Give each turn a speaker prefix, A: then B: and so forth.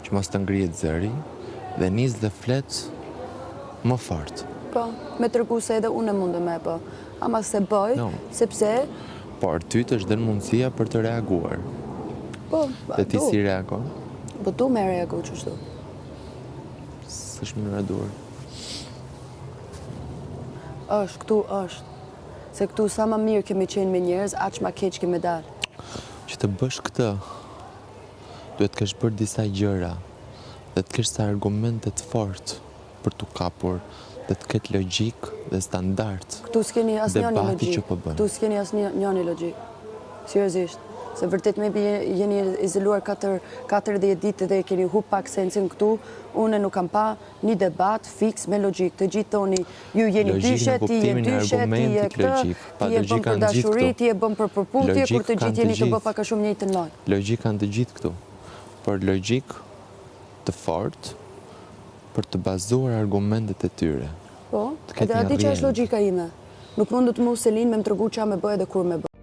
A: që mos të ngrihet zëri dhe nis dhe flet më fort.
B: Po, me tërgu se edhe unë mundem me bë. Ama se bëj, sepse...
A: Por ty të është dënë mundësia për të reaguar.
B: Po,
A: dhe ti si reagon?
B: Po du me reagu qështu.
A: S'është më radur.
B: Këtu është. Se këtu sa ma mirë kemi qenë me njerëz, aq ma keq kemi dalë.
A: Që të bësh këtë, duhet të kesh bërë disa gjëra dhe të kesh sa argumentet fort për t'u kapur dhe të ketë logjik dhe standard.
B: Këtu s'keni asnjëni
A: debati
B: logjik.
A: që po bën.
B: Këtu s'keni asnjëni logjik. Seriozisht. Se vërtet me jeni izoluar 40 ditë dhe keni hu pak sensin këtu, une nuk kam pa një debat fix me logjik. Të gjithë toni, ju jeni dyshet, ti je dyshet, ti je këtë, ti je bëm për dashuri, ti je bëm për përputhje, kur të gjithë jeni të bë pak a shumë njëjtën lloj.
A: Logjik kanë të gjithë këtu, por logjik të fortë për të bazuar argumentet e tyre.
B: Po, edhe ati që është logjika ime. Nuk mundu të mu Selin me më tregu qa me bë edhe kur me bë.